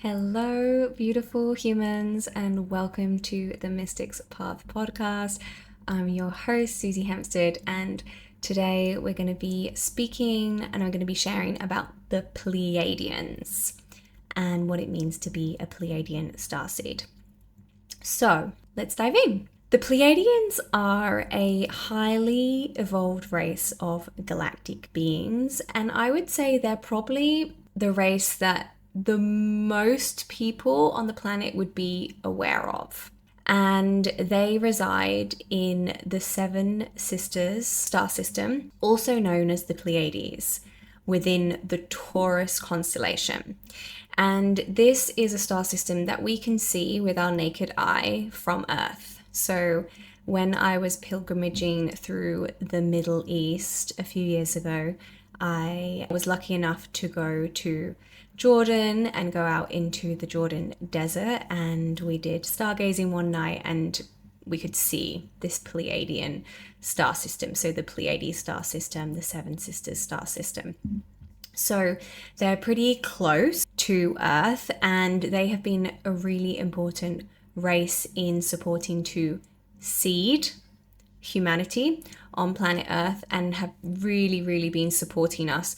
Hello, beautiful humans, and welcome to the Mystics Path podcast. I'm your host, Susie Hempstead, and today we're going to be speaking and I'm going to be sharing about the Pleiadians and what it means to be a Pleiadian starseed. So let's dive in. The Pleiadians are a highly evolved race of galactic beings, and I would say they're probably the race that the most people on the planet would be aware of. And they reside in the Seven Sisters star system, also known as the Pleiades, within the Taurus constellation. And this is a star system that we can see with our naked eye from Earth. So when I was pilgrimaging through the Middle East a few years ago, I was lucky enough to go to Jordan and go out into the Jordan desert, and we did stargazing one night and we could see this Pleiadian star system. So the Pleiades star system, the Seven Sisters star system. So they're pretty close to Earth, and they have been a really important race in supporting to seed humanity on planet Earth, and have really been supporting us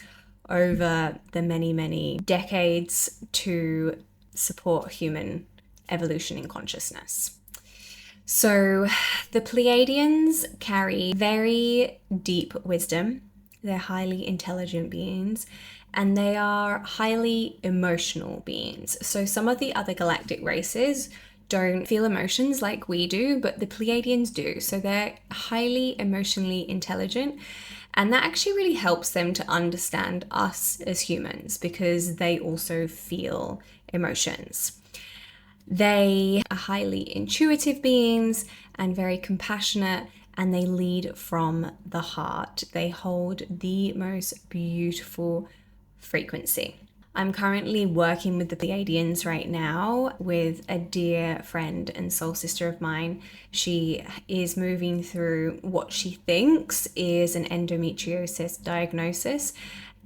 over the many decades to support human evolution in consciousness. So the Pleiadians carry very deep wisdom. They're highly intelligent beings, and they are highly emotional beings. So some of the other galactic races don't feel emotions like we do, but the Pleiadians do. So they're highly emotionally intelligent, and that actually really helps them to understand us as humans because they also feel emotions. They are highly intuitive beings and very compassionate, and they lead from the heart. They hold the most beautiful frequency. I'm currently working with the Pleiadians right now with a dear friend and soul sister of mine. She is moving through what she thinks is an endometriosis diagnosis,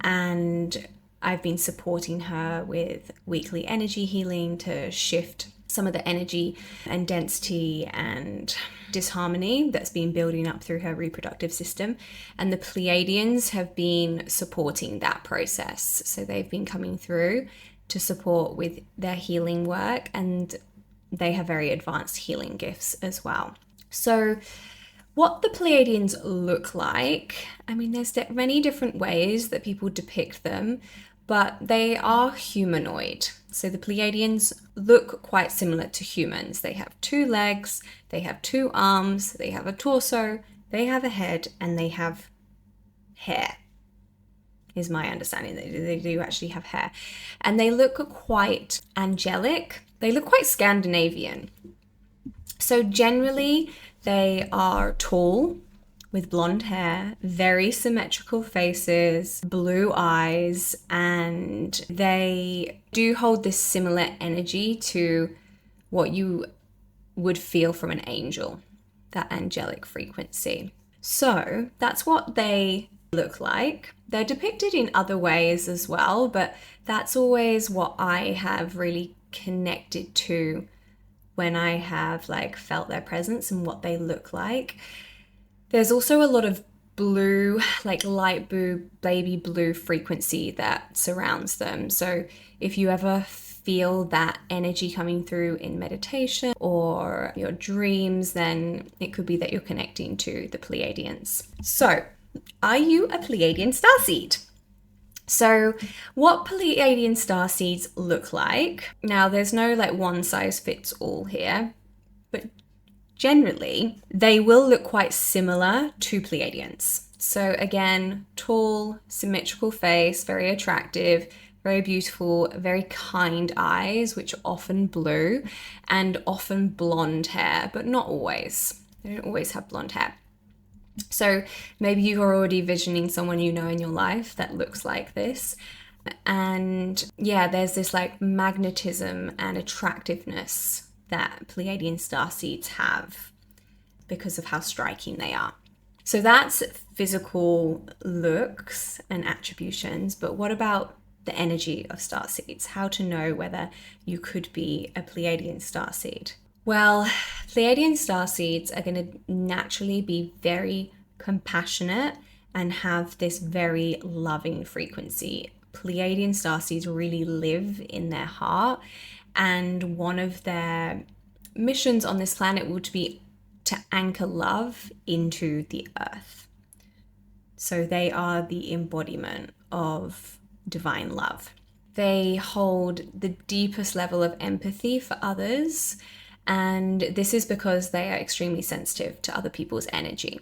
and I've been supporting her with weekly energy healing to shift some of the energy and density and disharmony that's been building up through her reproductive system. And the Pleiadians have been supporting that process. So they've been coming through to support with their healing work, and they have very advanced healing gifts as well. So what the Pleiadians look like, I mean, there's many different ways that people depict them, but they are humanoid. So the Pleiadians look quite similar to humans. They have 2 legs, they have 2 arms, they have a torso, they have a head, and they have hair, is my understanding. They do actually have hair. And they look quite angelic. They look quite Scandinavian. So generally, they are tall, with blonde hair, very symmetrical faces, blue eyes, and they do hold this similar energy to what you would feel from an angel, that angelic frequency. So that's what they look like. They're depicted in other ways as well, but that's always what I have really connected to when I have felt their presence and what they look like. There's also a lot of blue, light blue, baby blue frequency that surrounds them. So if you ever feel that energy coming through in meditation or your dreams, then it could be that you're connecting to the Pleiadians. So, are you a Pleiadian starseed? So what Pleiadian starseeds look like? Now, there's no one size fits all here, but generally, they will look quite similar to Pleiadians. So again, tall, symmetrical face, very attractive, very beautiful, very kind eyes, which are often blue, and often blonde hair, but not always. They don't always have blonde hair. So maybe you're already visioning someone you know in your life that looks like this. And yeah, there's this magnetism and attractiveness that Pleiadian starseeds have because of how striking they are. So that's physical looks and attributions, but what about the energy of starseeds, how to know whether you could be a Pleiadian starseed. Well, Pleiadian starseeds are going to naturally be very compassionate and have this very loving frequency. Pleiadian starseeds really live in their heart, and one of their missions on this planet would be to anchor love into the earth. So they are the embodiment of divine love. They hold the deepest level of empathy for others, and this is because they are extremely sensitive to other people's energy.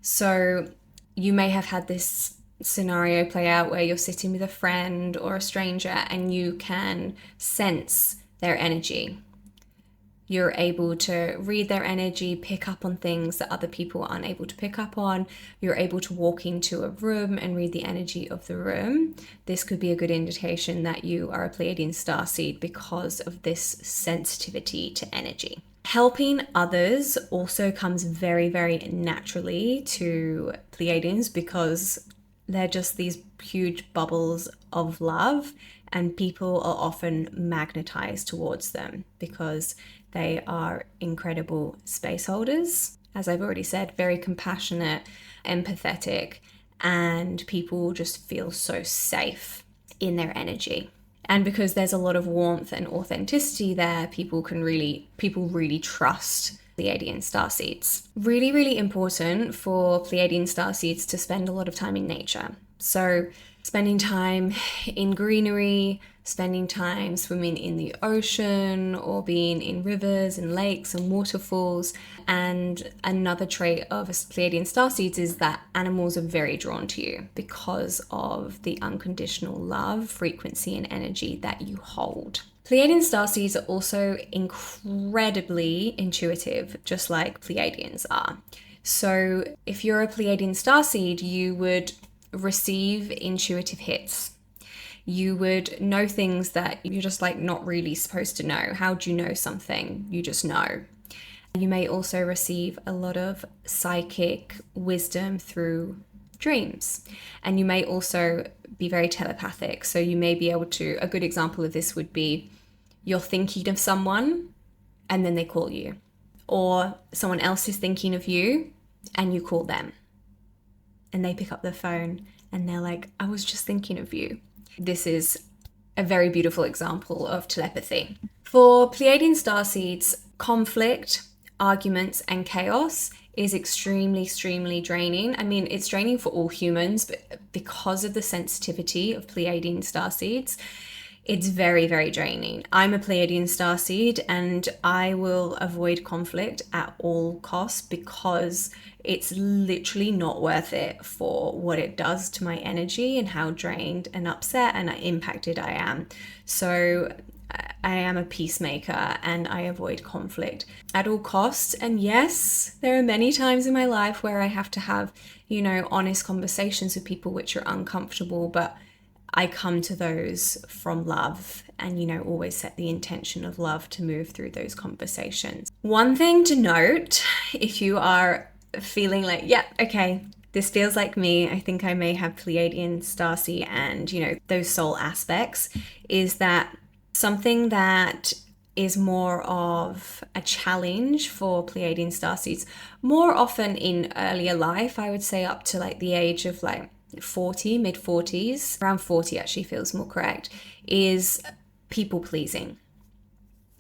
So you may have had this scenario play out where you're sitting with a friend or a stranger and you can sense their energy. You're able to read their energy, pick up on things that other people aren't able to pick up on. You're able to walk into a room and read the energy of the room. This could be a good indication that you are a Pleiadian starseed because of this sensitivity to energy. Helping others also comes very, very naturally to Pleiadians because they're just these huge bubbles of love, and people are often magnetized towards them because they are incredible space holders. As I've already said, very compassionate, empathetic, and people just feel so safe in their energy. And because there's a lot of warmth and authenticity there, people really trust Pleiadian starseeds. Really, really important for Pleiadian starseeds to spend a lot of time in nature. So spending time in greenery, spending time swimming in the ocean or being in rivers and lakes and waterfalls. And another trait of Pleiadian starseeds is that animals are very drawn to you because of the unconditional love, frequency, and energy that you hold. Pleiadian starseeds are also incredibly intuitive, just like Pleiadians are. So if you're a Pleiadian starseed, you would receive intuitive hits. You would know things that you're just like not really supposed to know. How do you know something? You just know. You may also receive a lot of psychic wisdom through dreams. And you may also be very telepathic. So you may be able to, a good example of this would be you're thinking of someone and then they call you. Or someone else is thinking of you and you call them. And they pick up the phone and they're like, I was just thinking of you. This is a very beautiful example of telepathy. For Pleiadian starseeds, conflict, arguments, and chaos is extremely, extremely draining. I mean, it's draining for all humans, but because of the sensitivity of Pleiadian starseeds, it's very, very draining. I'm a Pleiadian starseed and I will avoid conflict at all costs because it's literally not worth it for what it does to my energy and how drained and upset and impacted I am. So I am a peacemaker and I avoid conflict at all costs. And yes, there are many times in my life where I have to have, honest conversations with people which are uncomfortable, but I come to those from love and, always set the intention of love to move through those conversations. One thing to note, if you are feeling like, yeah, okay, this feels like me, I think I may have Pleiadian starseed and, those soul aspects, is that something that is more of a challenge for Pleiadian starseeds, more often in earlier life, I would say up to like the age of like 40, mid 40s, around 40 actually feels more correct, is people pleasing.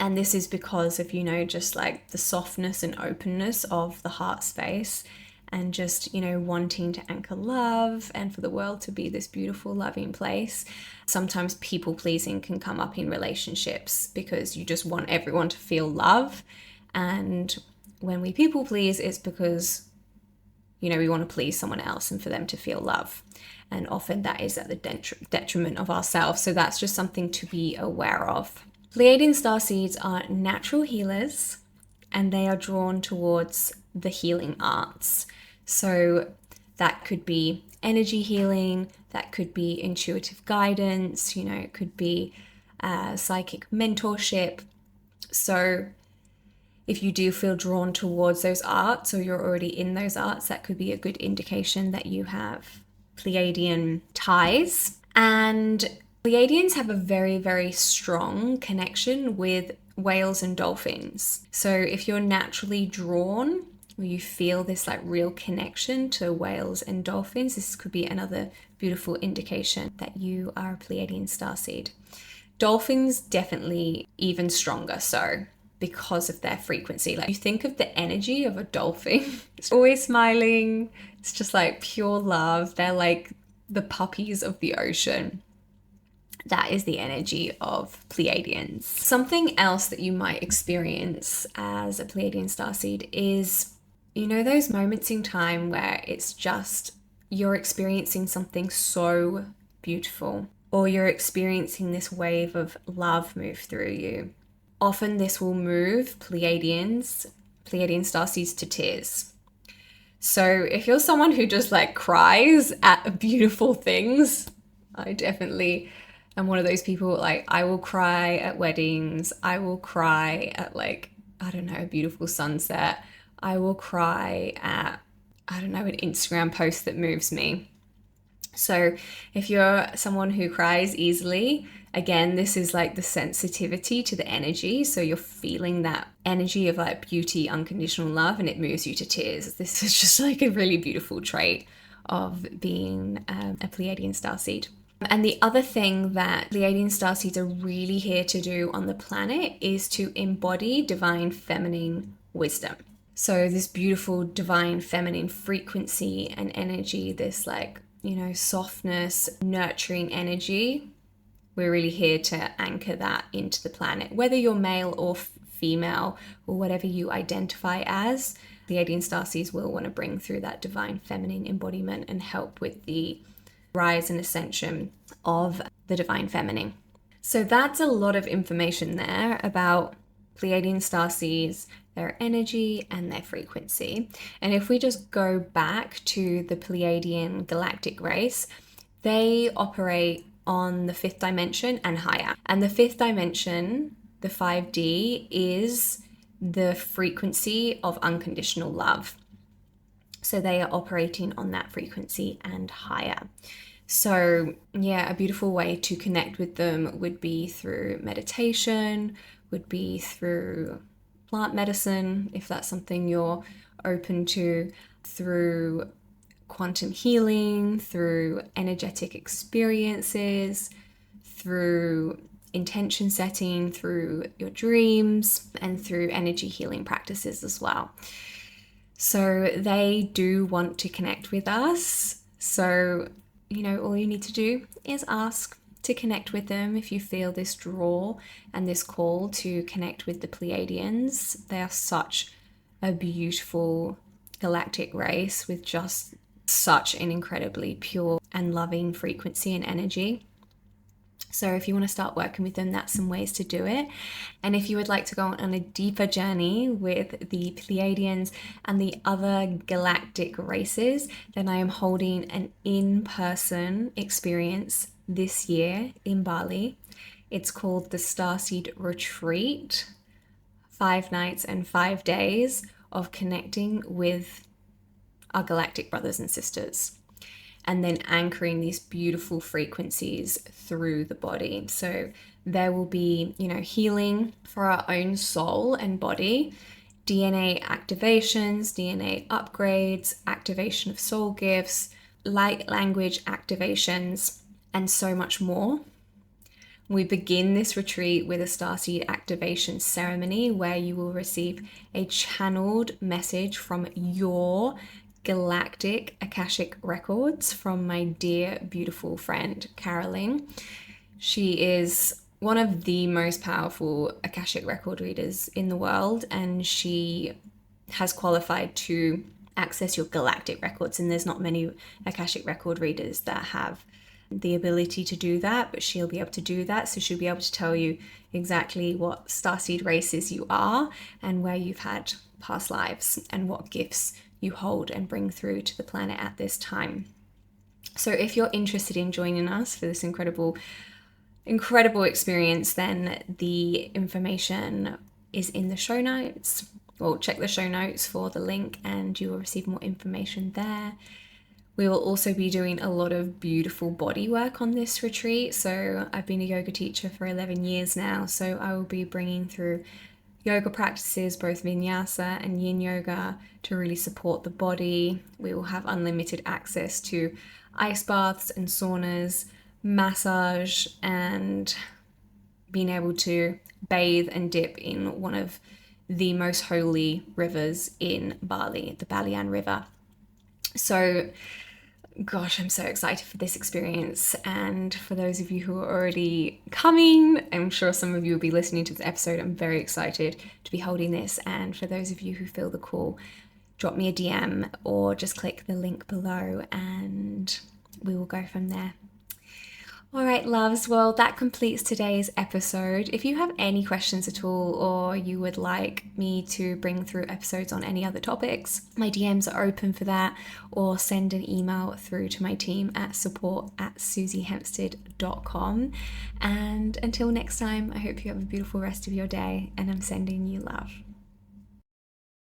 And this is because of, just like the softness and openness of the heart space and just, wanting to anchor love and for the world to be this beautiful, loving place. Sometimes people pleasing can come up in relationships because you just want everyone to feel love. And when we people please, it's because we want to please someone else and for them to feel love. And often that is at the detriment of ourselves. So that's just something to be aware of. Pleiadian starseeds are natural healers and they are drawn towards the healing arts. So that could be energy healing, that could be intuitive guidance, it could be psychic mentorship. So if you do feel drawn towards those arts or you're already in those arts, that could be a good indication that you have Pleiadian ties. And Pleiadians have a very, very strong connection with whales and dolphins. So if you're naturally drawn, or you feel this like real connection to whales and dolphins, this could be another beautiful indication that you are a Pleiadian starseed. Dolphins definitely even stronger so, because of their frequency. Like, you think of the energy of a dolphin, it's always smiling, it's just like pure love. They're like the puppies of the ocean. That is the energy of Pleiadians. Something else that you might experience as a Pleiadian starseed is, you know, those moments in time where it's just you're experiencing something so beautiful, or you're experiencing this wave of love move through you. Often this will move Pleiadian starseeds to tears. So if you're someone who just like cries at beautiful things, I definitely am one of those people. Like, I will cry at weddings. I will cry at, like, I don't know, a beautiful sunset. I will cry at, I don't know, an Instagram post that moves me. So if you're someone who cries easily, again, this is like the sensitivity to the energy. So you're feeling that energy of like beauty, unconditional love, and it moves you to tears. This is just like a really beautiful trait of being a Pleiadian starseed. And the other thing that Pleiadian starseeds are really here to do on the planet is to embody divine feminine wisdom. So this beautiful divine feminine frequency and energy, this like, you know, softness, nurturing energy, we're really here to anchor that into the planet. Whether you're male or female or whatever you identify as, Pleiadian starseeds will want to bring through that divine feminine embodiment and help with the rise and ascension of the divine feminine. So that's a lot of information there about Pleiadian starseeds, their energy and their frequency. And if we just go back to the Pleiadian galactic race, they operate on the fifth dimension and higher. And the fifth dimension, the 5D, is the frequency of unconditional love. So they are operating on that frequency and higher. So yeah, a beautiful way to connect with them would be through meditation, would be through plant medicine, if that's something you're open to, through quantum healing, through energetic experiences, through intention setting, through your dreams, and through energy healing practices as well. So they do want to connect with us. So, you know, all you need to do is ask to connect with them if you feel this draw and this call to connect with the Pleiadians. They are such a beautiful galactic race with just such an incredibly pure and loving frequency and energy. So if you want to start working with them, that's some ways to do it. And if you would like to go on a deeper journey with the Pleiadians and the other galactic races, then I am holding an in-person experience this year in Bali. It's called the Starseed Retreat, 5 nights and 5 days of connecting with our galactic brothers and sisters, and then anchoring these beautiful frequencies through the body. So there will be, you know, healing for our own soul and body, DNA activations, DNA upgrades, activation of soul gifts, light language activations, and so much more. We begin this retreat with a Starseed activation ceremony where you will receive a channeled message from your galactic Akashic records from my dear, beautiful friend, Caroline. She is one of the most powerful Akashic record readers in the world, and she has qualified to access your galactic records. And there's not many Akashic record readers that have the ability to do that, but she'll be able to do that. So she'll be able to tell you exactly what starseed races you are and where you've had past lives and what gifts you hold and bring through to the planet at this time. So if you're interested in joining us for this incredible experience, then the information is in the show notes. Well, check the show notes for the link and you will receive more information there. We will also be doing a lot of beautiful body work on this retreat. So I've been a yoga teacher for 11 years now, so I will be bringing through yoga practices, both vinyasa and yin yoga, to really support the body. We will have unlimited access to ice baths and saunas, massage, and being able to bathe and dip in one of the most holy rivers in Bali, the Pleiadian River. So gosh, I'm so excited for this experience. And for those of you who are already coming, I'm sure some of you will be listening to this episode. I'm very excited to be holding this. And for those of you who feel the call, drop me a DM or just click the link below and we will go from there. All right, loves. Well, that completes today's episode. If you have any questions at all, or you would like me to bring through episodes on any other topics, my DMs are open for that, or send an email through to my team at support@susiehempstead.com. And until next time, I hope you have a beautiful rest of your day, and I'm sending you love.